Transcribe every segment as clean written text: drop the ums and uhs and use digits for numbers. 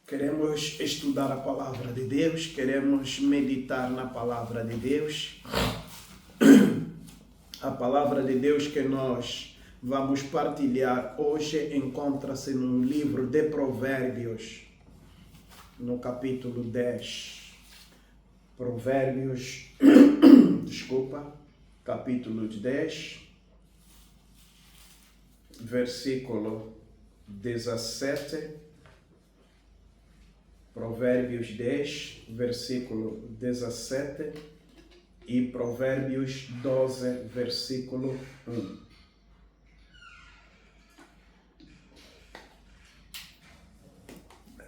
Queremos estudar a palavra de Deus, queremos meditar na palavra de Deus. A palavra de Deus que nós vamos partilhar hoje encontra-se no livro de Provérbios, no capítulo 10. Provérbios, capítulo 10, versículo 17. Provérbios 10, versículo 17 e Provérbios 12, versículo 1.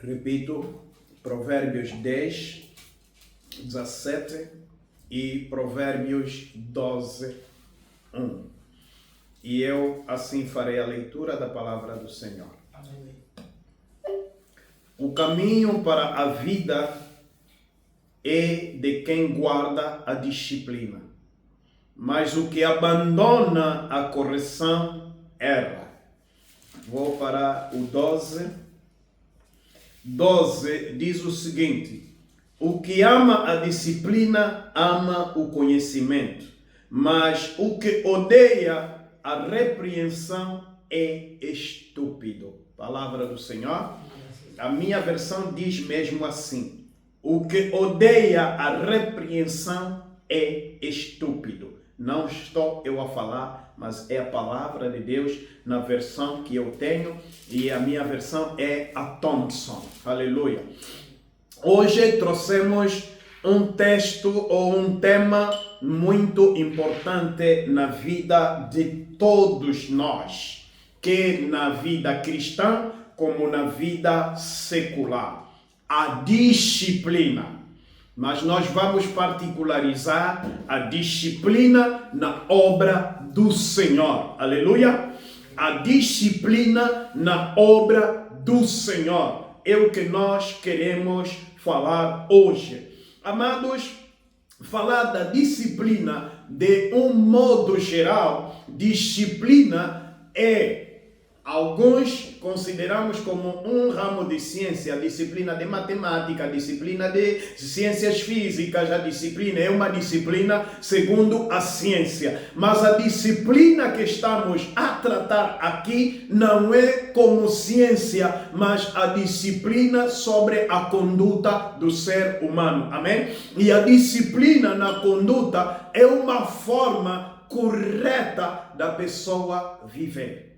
Repito, Provérbios 10, 17 e Provérbios 12, 1. E eu assim farei a leitura da palavra do Senhor. Amém. O caminho para a vida é de quem guarda a disciplina, mas o que abandona a correção erra. Vou para o 12. 12 diz o seguinte: o que ama a disciplina ama o conhecimento, mas o que odeia a repreensão é estúpido. Palavra do Senhor. A minha versão diz mesmo assim: o que odeia a repreensão é estúpido. Não estou eu a falar, mas é a palavra de Deus na versão que eu tenho, e a minha versão é a Thompson. Aleluia. Hoje trouxemos um texto ou um tema muito importante na vida de todos nós, que na vida cristã como na vida secular, a disciplina. Mas nós vamos particularizar a disciplina na obra do Senhor. Aleluia! A disciplina na obra do Senhor é o que nós queremos falar hoje. Amados, falar da disciplina de um modo geral, disciplina é, alguns consideramos como um ramo de ciência, a disciplina de matemática, a disciplina de ciências físicas, a disciplina é uma disciplina segundo a ciência. Mas a disciplina que estamos a tratar aqui não é como ciência, mas a disciplina sobre a conduta do ser humano. Amém? E a disciplina na conduta é uma forma correta da pessoa viver.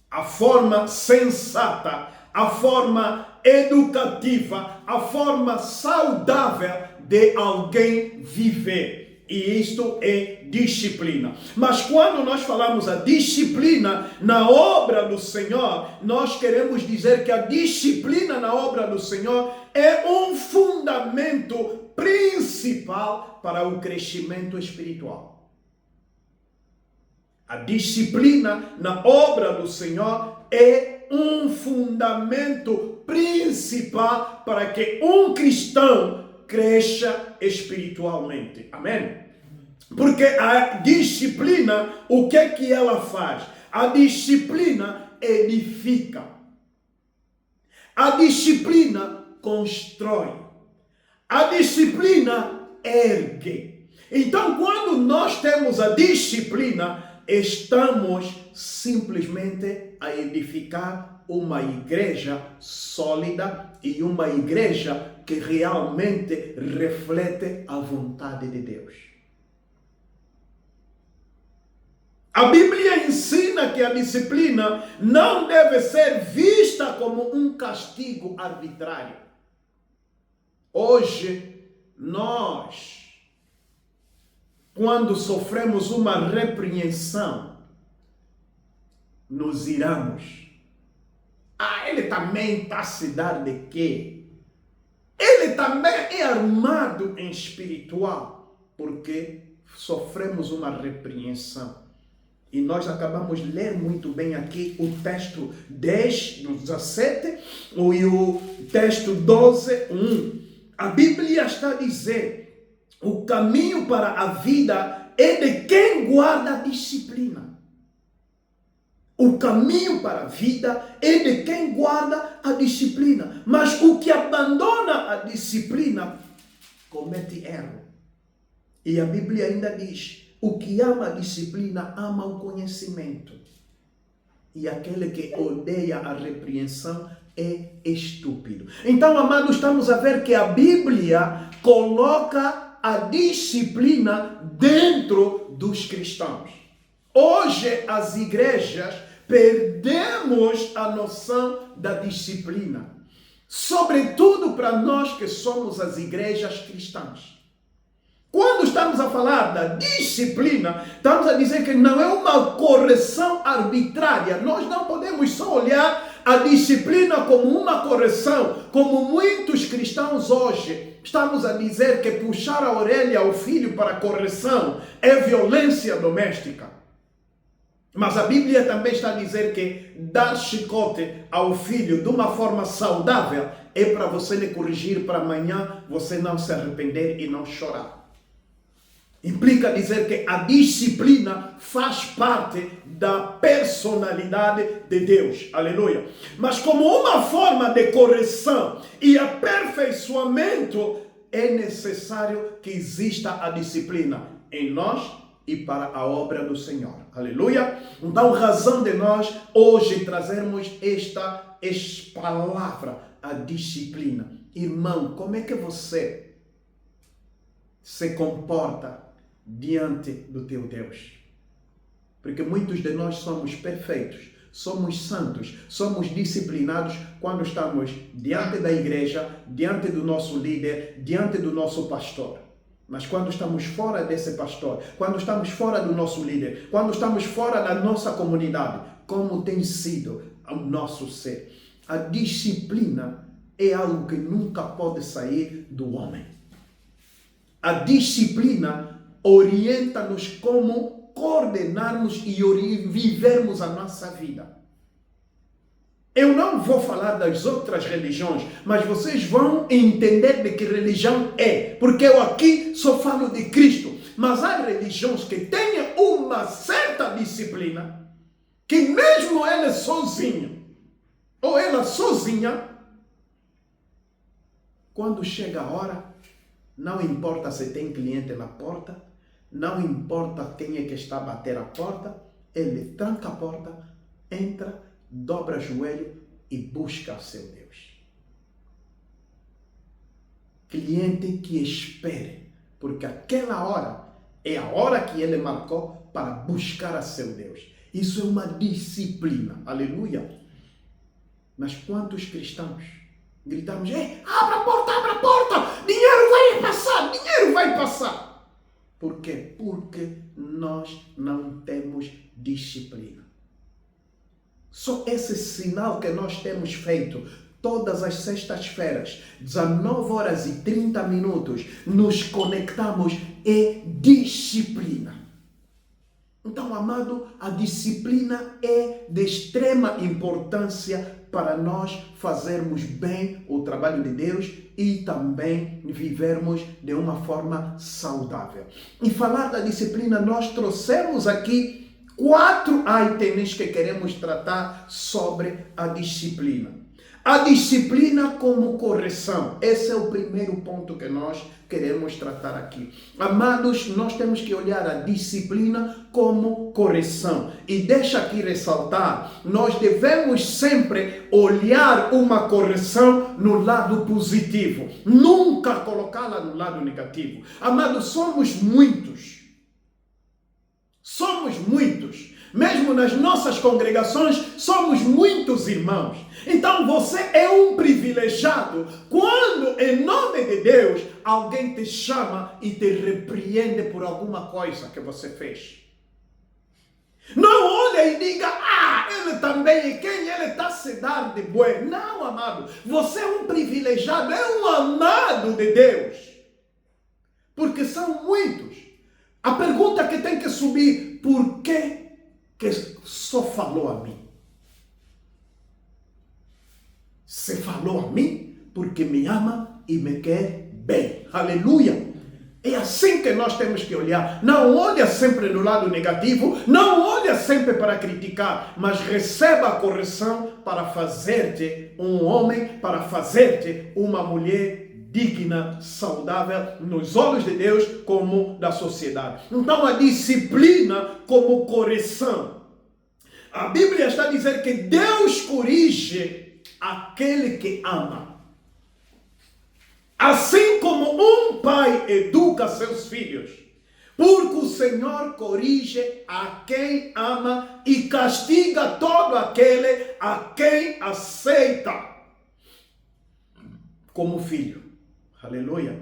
A forma sensata, a forma educativa, a forma saudável de alguém viver. E isto é disciplina. Mas quando nós falamos a disciplina na obra do Senhor, nós queremos dizer que a disciplina na obra do Senhor é um fundamento principal para o crescimento espiritual. A disciplina na obra do Senhor é um fundamento principal para que um cristão cresça espiritualmente. Amém? Porque a disciplina, o que é que ela faz? A disciplina edifica. A disciplina constrói. A disciplina ergue. Então, quando nós temos a disciplina, estamos simplesmente a edificar uma igreja sólida e uma igreja que realmente reflete a vontade de Deus. A Bíblia ensina que a disciplina não deve ser vista como um castigo arbitrário. Hoje, nós, quando sofremos uma repreensão, nos iramos. Ele também está a se dar de quê? Ele também é armado em espiritual, porque sofremos uma repreensão. E nós acabamos de ler muito bem aqui o texto 10, 17 e o texto 12, 1. A Bíblia está a dizer: o caminho para a vida é de quem guarda a disciplina. O caminho para a vida é de quem guarda a disciplina. Mas o que abandona a disciplina comete erro. E a Bíblia ainda diz: o que ama a disciplina ama o conhecimento. E aquele que odeia a repreensão é estúpido. Então, amados, estamos a ver que a Bíblia coloca a disciplina dentro dos cristãos. Hoje, as igrejas perdemos a noção da disciplina. Sobretudo para nós que somos as igrejas cristãs. Quando estamos a falar da disciplina, estamos a dizer que não é uma correção arbitrária. Nós não podemos só olhar a disciplina como uma correção, como muitos cristãos hoje estamos a dizer que puxar a orelha ao filho para correção é violência doméstica. Mas a Bíblia também está a dizer que dar chicote ao filho de uma forma saudável é para você lhe corrigir para amanhã você não se arrepender e não chorar. Implica dizer que a disciplina faz parte da personalidade de Deus. Aleluia. Mas como uma forma de correção e aperfeiçoamento, é necessário que exista a disciplina em nós e para a obra do Senhor. Aleluia. Então, razão de nós hoje trazermos esta palavra, a disciplina. Irmão, como é que você se comporta diante do teu Deus? Porque muitos de nós somos perfeitos, somos santos, somos disciplinados quando estamos diante da igreja, diante do nosso líder, diante do nosso pastor. Mas quando estamos fora desse pastor, quando estamos fora do nosso líder, quando estamos fora da nossa comunidade, como tem sido o nosso ser? A disciplina é algo que nunca pode sair do homem. A disciplina orienta-nos como coordenarmos e vivermos a nossa vida. Eu não vou falar das outras religiões, mas vocês vão entender de que religião é, porque eu aqui só falo de Cristo. Mas há religiões que têm uma certa disciplina, que mesmo ele sozinho, ou ela sozinha, quando chega a hora, não importa se tem cliente na porta, não importa quem é que está a bater a porta, ele tranca a porta, entra, dobra o joelho e busca seu Deus. Cliente que espere, porque aquela hora é a hora que ele marcou para buscar a seu Deus. Isso é uma disciplina. Aleluia. Mas quantos cristãos gritamos: abra a porta, dinheiro vai passar, dinheiro vai passar. Por quê? Porque nós não temos disciplina. Só esse sinal que nós temos feito todas as sextas-feiras, 19h30, nos conectamos é disciplina. Então, amado, a disciplina é de extrema importância para nós fazermos bem o trabalho de Deus e também vivermos de uma forma saudável. E falar da disciplina, nós trouxemos aqui 4 itens que queremos tratar sobre a disciplina. A disciplina como correção. Esse é o primeiro ponto que nós queremos tratar aqui. Amados, nós temos que olhar a disciplina como correção. E deixa aqui ressaltar, nós devemos sempre olhar uma correção no lado positivo. Nunca colocá-la no lado negativo. Amados, somos muitos. Somos muitos. Mesmo nas nossas congregações, somos muitos irmãos. Então você é um privilegiado quando, em nome de Deus, alguém te chama e te repreende por alguma coisa que você fez. Não olha e diga: ele também é quem? Ele está se dar de bué. Não, amado. Você é um privilegiado, é um amado de Deus. Porque são muitos. A pergunta que tem que subir: por que só falou a mim? Se falou a mim porque me ama e me quer bem. Aleluia! É assim que nós temos que olhar. Não olha sempre no lado negativo, não olha sempre para criticar, mas receba a correção para fazer-te um homem, para fazer-te uma mulher digna, saudável nos olhos de Deus como da sociedade. Então a disciplina como correção. A Bíblia está a dizer que Deus corrige aquele que ama. Assim como um pai educa seus filhos, porque o Senhor corrige a quem ama e castiga todo aquele a quem aceita como filho. Aleluia.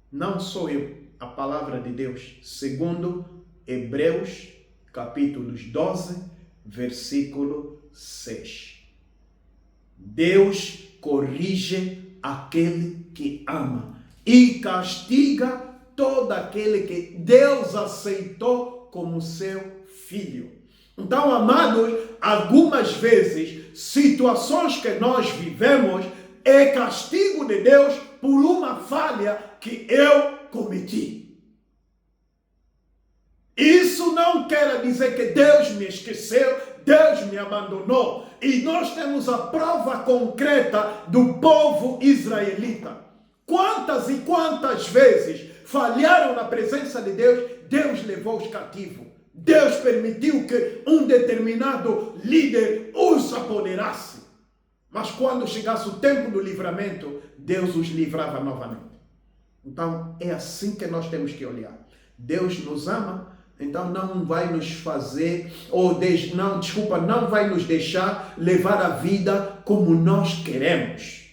Não sou eu, a palavra de Deus, segundo Hebreus, capítulos 12, versículo 6. Deus corrige aquele que ama e castiga todo aquele que Deus aceitou como seu filho. Então, amados, algumas vezes, situações que nós vivemos é castigo de Deus por uma falha que eu cometi. Isso não quer dizer que Deus me esqueceu, Deus me abandonou. E nós temos a prova concreta do povo israelita. Quantas e quantas vezes falharam na presença de Deus, Deus levou-os cativos. Deus permitiu que um determinado líder os apoderasse. Mas quando chegasse o tempo do livramento, Deus os livrava novamente. Então é assim que nós temos que olhar. Deus nos ama. Então não vai nos fazer, não vai nos deixar levar a vida como nós queremos.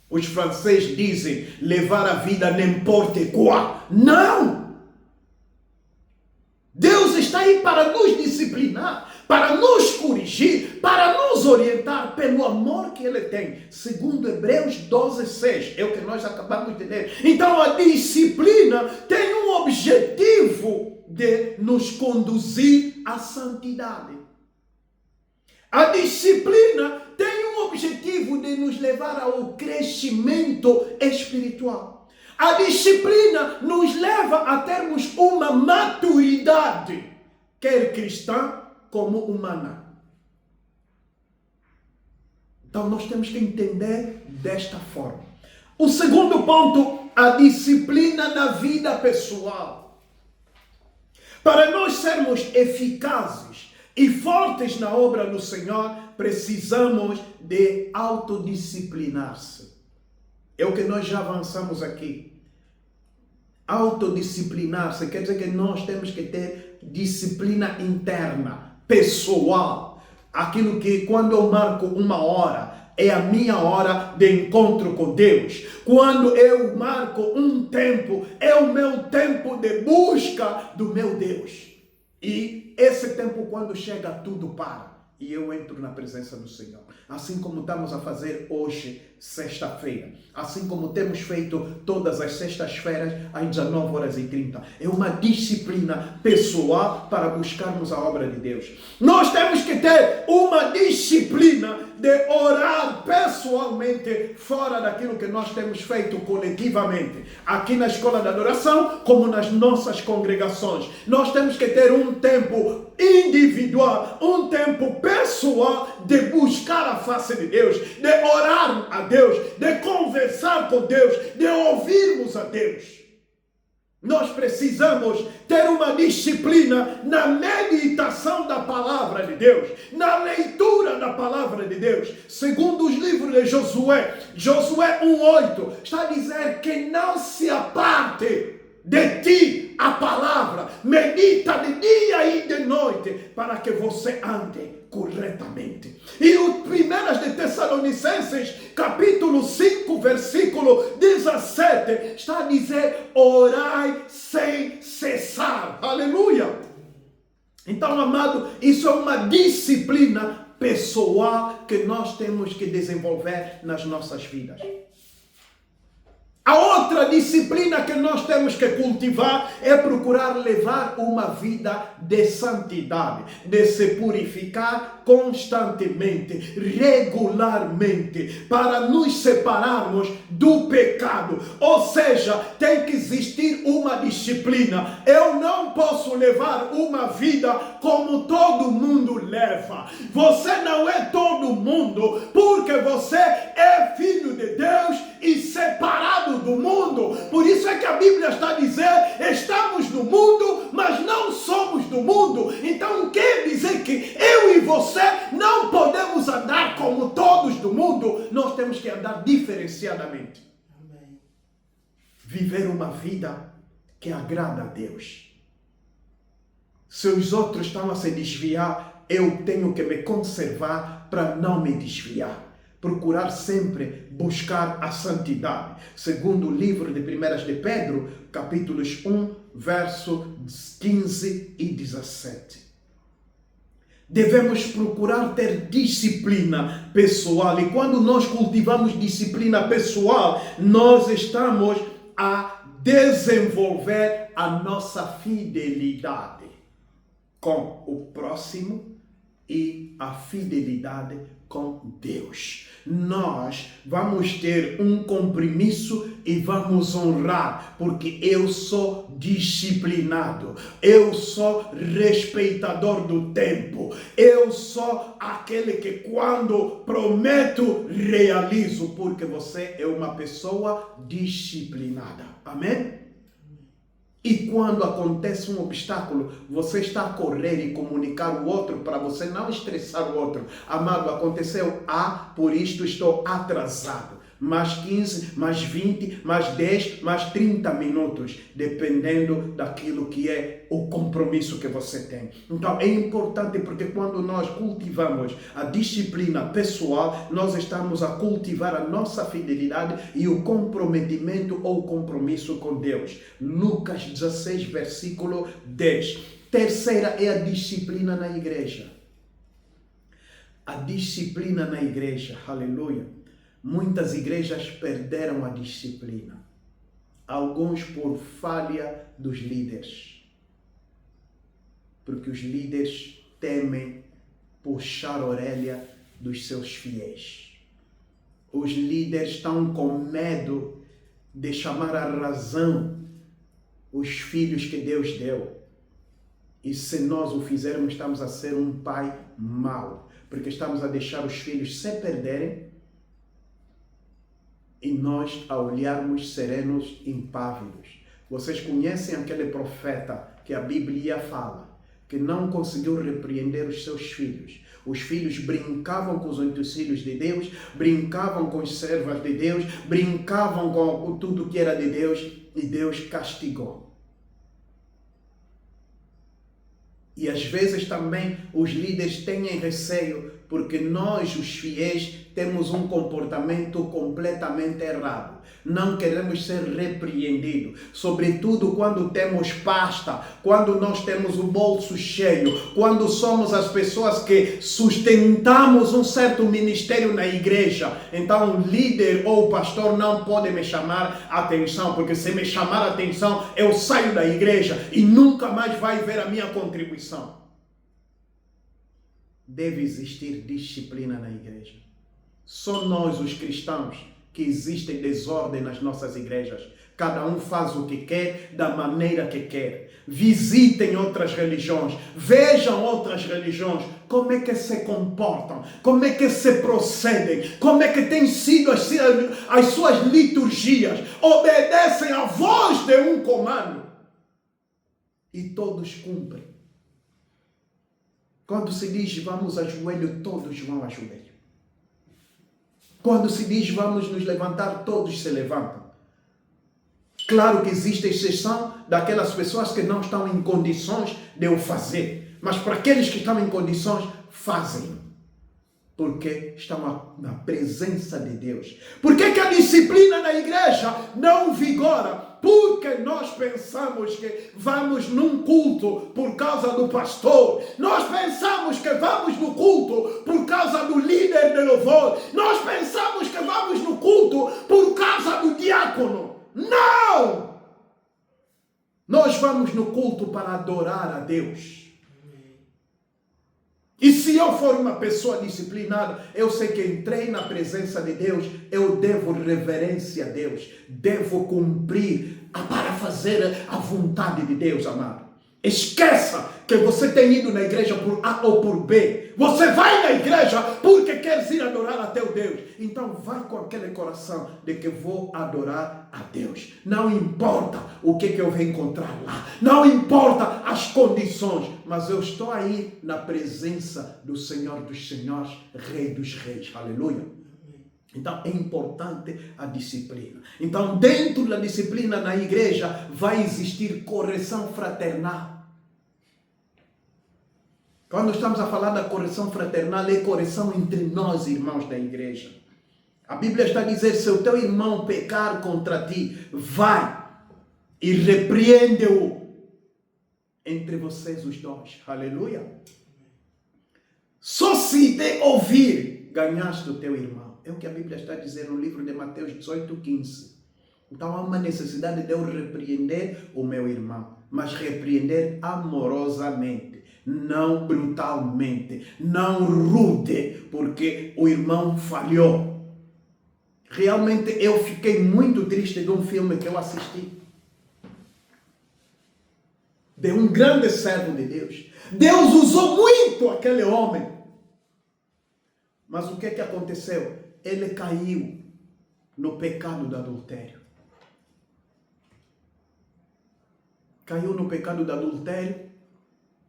Os franceses dizem, levar a vida n'importe quoi. Não! Deus está aí para nos disciplinar, para nos corrigir, para nos orientar pelo amor que Ele tem. Segundo Hebreus 12, 6, é o que nós acabamos de ler. Então a disciplina tem um objetivo de nos conduzir à santidade. A disciplina tem um objetivo de nos levar ao crescimento espiritual. A disciplina nos leva a termos uma maturidade, quer cristã como humana. Então nós temos que entender desta forma. O segundo ponto, a disciplina na vida pessoal. Para nós sermos eficazes e fortes na obra do Senhor, precisamos de autodisciplinar-se. É o que nós já avançamos aqui. Autodisciplinar-se quer dizer que nós temos que ter disciplina interna, pessoal. Aquilo que quando eu marco uma hora, é a minha hora de encontro com Deus. Quando eu marco um tempo, é o meu tempo de busca do meu Deus. E esse tempo, quando chega, tudo para. E eu entro na presença do Senhor. Assim como estamos a fazer hoje, sexta-feira. Assim como temos feito todas as sextas-feiras, às 19h30. É uma disciplina pessoal para buscarmos a obra de Deus. Nós temos que ter uma disciplina de orar pessoalmente, fora daquilo que nós temos feito coletivamente. Aqui na Escola da Adoração, como nas nossas congregações. Nós temos que ter um tempo individual, um tempo pessoal de buscar a face de Deus, de orar a Deus, de conversar com Deus, de ouvirmos a Deus. Nós precisamos ter uma disciplina na meditação da palavra de Deus, na leitura da palavra de Deus. Segundo os livros de Josué, Josué 1:8, está a dizer que não se aparte de ti a palavra, medita de dia e de noite, para que você ande corretamente. E o 1 de Tessalonicenses, capítulo 5, versículo 17, está a dizer, orai sem cessar. Aleluia! Então, amado, isso é uma disciplina pessoal que nós temos que desenvolver nas nossas vidas. A outra disciplina que nós temos que cultivar é procurar levar uma vida de santidade, de se purificar constantemente, regularmente, para nos separarmos do pecado. Ou seja, tem que existir uma disciplina. Eu não posso levar uma vida como todo mundo leva. Você não é todo mundo, porque você é filho de Deus e separado do mundo. Por isso é que a Bíblia está a dizer: estamos no mundo, mas não somos do mundo. Então quer dizer que eu e você não podemos andar como todos do mundo. Nós temos que andar diferenciadamente. Amém. Viver uma vida que agrada a Deus. Se os outros estão a se desviar, eu tenho que me conservar para não me desviar. Procurar sempre buscar a santidade. Segundo o livro de 1 de Pedro, capítulos 1, verso 15 e 17. Devemos procurar ter disciplina pessoal. E quando nós cultivamos disciplina pessoal, nós estamos a desenvolver a nossa fidelidade com o próximo e a fidelidade com Deus. Nós vamos ter um compromisso e vamos honrar, porque eu sou disciplinado, eu sou respeitador do tempo, eu sou aquele que quando prometo, realizo, porque você é uma pessoa disciplinada. Amém? E quando acontece um obstáculo, você está a correr e comunicar o outro para você não estressar o outro. Amado, aconteceu A, por isto estou atrasado. Mais 15, mais 20, mais 10, mais 30 minutos, dependendo daquilo que é o compromisso que você tem. Então é importante, porque quando nós cultivamos a disciplina pessoal, nós estamos a cultivar a nossa fidelidade e o comprometimento ou compromisso com Deus. Lucas 16, versículo 10. Terceira é a disciplina na igreja. A disciplina na igreja, aleluia. Muitas igrejas perderam a disciplina. Alguns por falha dos líderes. Porque os líderes temem puxar a orelha dos seus fiéis. Os líderes estão com medo de chamar à razão os filhos que Deus deu. E se nós o fizermos, estamos a ser um pai mau. Porque estamos a deixar os filhos se perderem e nós a olharmos serenos, impávidos. Vocês conhecem aquele profeta que a Bíblia fala, que não conseguiu repreender os seus filhos. Os filhos brincavam com os utensílios de Deus, brincavam com as servas de Deus, brincavam com tudo que era de Deus, e Deus castigou. E às vezes também os líderes têm receio, porque nós, os fiéis, temos um comportamento completamente errado. Não queremos ser repreendidos, sobretudo quando temos pasta, quando nós temos o bolso cheio, quando somos as pessoas que sustentamos um certo ministério na igreja. Então o líder ou o pastor não pode me chamar a atenção, porque se me chamar a atenção, eu saio da igreja e nunca mais vai ver a minha contribuição. Deve existir disciplina na igreja. Só nós, os cristãos, que existe desordem nas nossas igrejas. Cada um faz o que quer, da maneira que quer. Visitem outras religiões, vejam outras religiões, como é que se comportam, como é que se procedem, como é que têm sido as suas liturgias. Obedecem à voz de um comando e todos cumprem. Quando se diz vamos a joelho, todos vão a joelho. Quando se diz vamos nos levantar, todos se levantam. Claro que existe exceção daquelas pessoas que não estão em condições de o fazer. Mas para aqueles que estão em condições, fazem. Porque estão na presença de Deus. Por que a disciplina na igreja não vigora? Porque nós pensamos que vamos num culto por causa do pastor. Nós pensamos que vamos no culto por causa do líder de louvor. Nós pensamos que vamos no culto por causa do diácono. Não! Nós vamos no culto para adorar a Deus. E se eu for uma pessoa disciplinada, eu sei que entrei na presença de Deus, eu devo reverência a Deus, devo cumprir para fazer a vontade de Deus, amado. Esqueça que você tem ido na igreja por A ou por B. Você vai na igreja porque quer ir adorar a teu Deus. Então vai com aquele coração de que vou adorar a Deus. Não importa o que eu vou encontrar lá. Não importa as condições. Mas eu estou aí na presença do Senhor dos Senhores, Rei dos Reis. Aleluia. Então é importante a disciplina. Então dentro da disciplina na igreja vai existir correção fraternal. Quando estamos a falar da correção fraternal, é correção entre nós, irmãos da igreja. A Bíblia está a dizer, se o teu irmão pecar contra ti, vai e repreende-o entre vocês os dois. Aleluia. Só se te ouvir, ganhaste o teu irmão. É o que a Bíblia está a dizer no livro de Mateus 18:15. Então há uma necessidade de eu repreender o meu irmão, mas repreender amorosamente. Não brutalmente, não rude, porque o irmão falhou. Realmente eu fiquei muito triste de um filme que eu assisti. De um grande servo de Deus. Deus usou muito aquele homem. Mas o que aconteceu? Ele caiu no pecado do adultério. Caiu no pecado do adultério.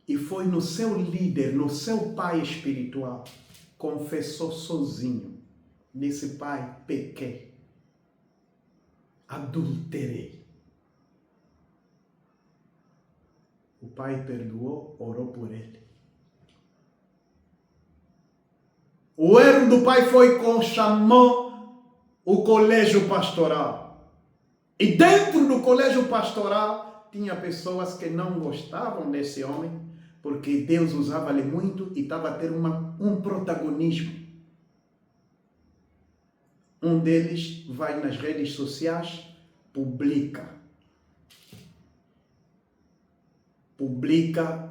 E foi no seu líder, no seu pai espiritual, confessou sozinho. Disse, pai, pequei, adulterei. O pai perdoou, orou por ele. O erro do pai foi chamou o colégio pastoral. E dentro do colégio pastoral, tinha pessoas que não gostavam desse homem, porque Deus usava-lhe muito e estava a ter um protagonismo. Um deles vai nas redes sociais, publica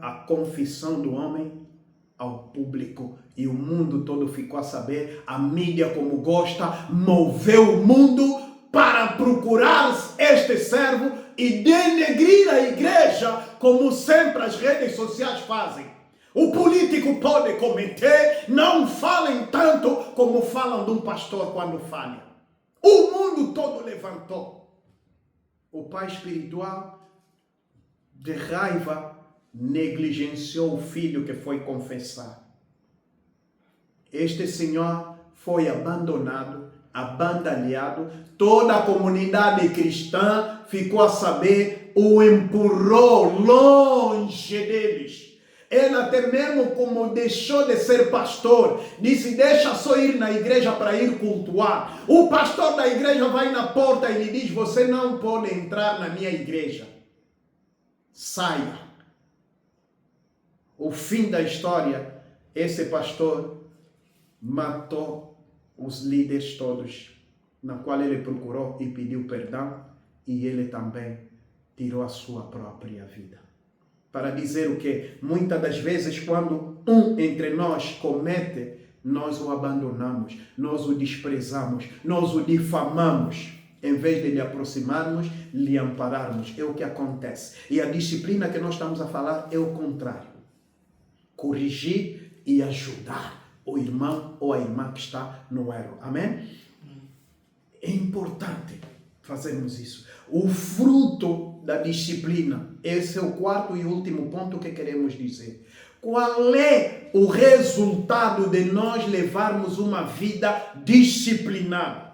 a confissão do homem ao público. E o mundo todo ficou a saber, a mídia como gosta, moveu o mundo para procurar este servo e denegrir a igreja, como sempre as redes sociais fazem. O político pode cometer, não falem tanto como falam de um pastor quando falha. O mundo todo levantou. O pai espiritual, de raiva, negligenciou o filho que foi confessar. Este senhor foi abandonado, abandalhado, toda a comunidade cristã ficou a saber, o empurrou longe deles. Ele até mesmo como deixou de ser pastor, disse, deixa só ir na igreja para ir cultuar. O pastor da igreja vai na porta e lhe diz, você não pode entrar na minha igreja. Saia. O fim da história, esse pastor matou os líderes todos, na qual ele procurou e pediu perdão, e ele também tirou a sua própria vida. Para dizer o que? Muitas das vezes, quando um entre nós comete, nós o abandonamos, nós o desprezamos, nós o difamamos, em vez de lhe aproximarmos, lhe ampararmos. É o que acontece. E a disciplina que nós estamos a falar é o contrário. Corrigir e ajudar o irmão ou a irmã que está no erro. Amém? É importante fazermos isso. O fruto da disciplina. Esse é o quarto e último ponto que queremos dizer. Qual é o resultado de nós levarmos uma vida disciplinada?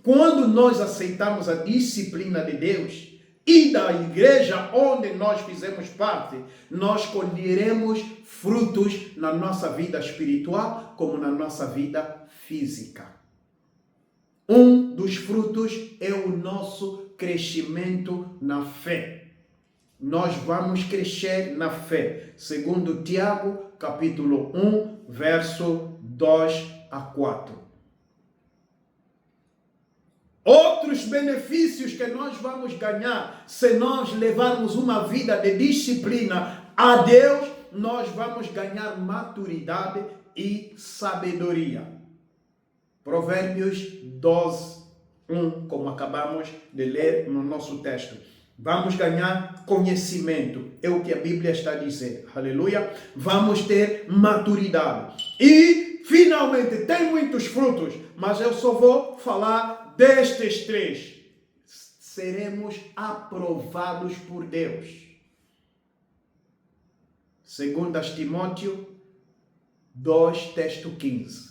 Quando nós aceitamos a disciplina de Deus e da igreja onde nós fizemos parte, nós colheremos frutos na nossa vida espiritual como na nossa vida física. Um dos frutos é o nosso crescimento na fé. Nós vamos crescer na fé. Segundo Tiago, capítulo 1, verso 2 a 4. Outros benefícios que nós vamos ganhar se nós levarmos uma vida de disciplina a Deus, nós vamos ganhar maturidade e sabedoria. Provérbios 12, 1, como acabamos de ler no nosso texto. Vamos ganhar conhecimento, é o que a Bíblia está dizendo. Aleluia. Vamos ter maturidade. E, finalmente, tem muitos frutos, mas eu só vou falar destes 3. Seremos aprovados por Deus. 2 Timóteo 2, texto 15.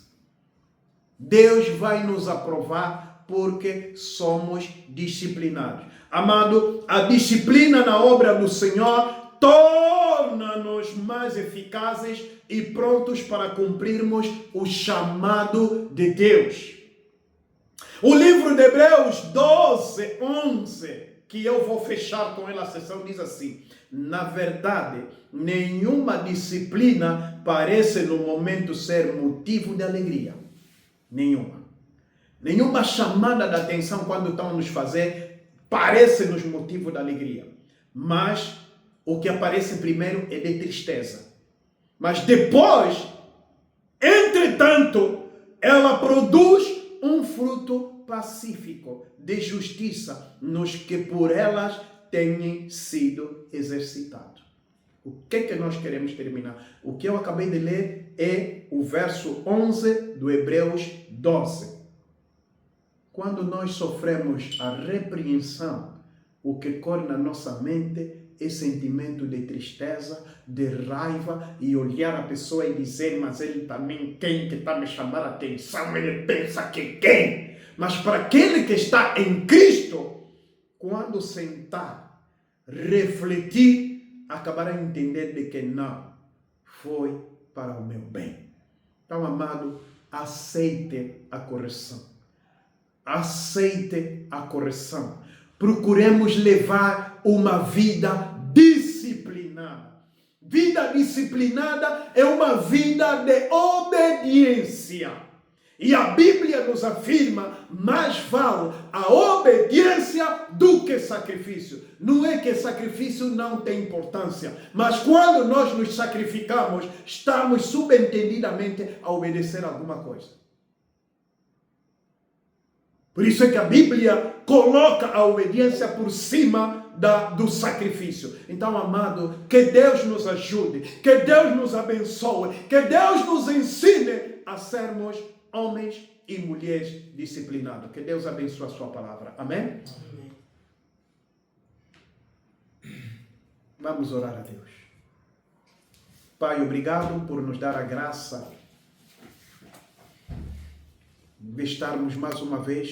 Deus vai nos aprovar porque somos disciplinados. Amado, a disciplina na obra do Senhor torna-nos mais eficazes e prontos para cumprirmos o chamado de Deus. O livro de Hebreus 12, 11, que eu vou fechar com ela a sessão, diz assim: na verdade, nenhuma disciplina parece no momento ser motivo de alegria. Nenhuma chamada de atenção quando estão a nos fazer parece-nos motivo de alegria. Mas o que aparece primeiro é de tristeza. Mas depois, entretanto, ela produz um fruto pacífico de justiça nos que por elas têm sido exercitados. O que é que nós queremos terminar? O que eu acabei de ler é o verso 11 do Hebreus 12. Quando nós sofremos a repreensão, o que corre na nossa mente é sentimento de tristeza, de raiva, e olhar a pessoa e dizer: mas ele também quem que está me chamando a atenção? Ele pensa que quem? Mas para aquele que está em Cristo, quando sentar, refletir, acabará entender de que não, foi para o meu bem. Então, amado, aceite a correção. Aceite a correção. Procuremos levar uma vida disciplinada. Vida disciplinada é uma vida de obediência. E a Bíblia nos afirma: mais vale a obediência do que sacrifício. Não é que sacrifício não tem importância, mas quando nós nos sacrificamos, estamos subentendidamente a obedecer alguma coisa. Por isso é que a Bíblia coloca a obediência por cima do sacrifício. Então, amado, que Deus nos ajude, que Deus nos abençoe, que Deus nos ensine a sermos homens e mulheres disciplinados. Que Deus abençoe a sua palavra. Amém? Amém. Vamos orar a Deus. Pai, obrigado por nos dar a graça de estarmos mais uma vez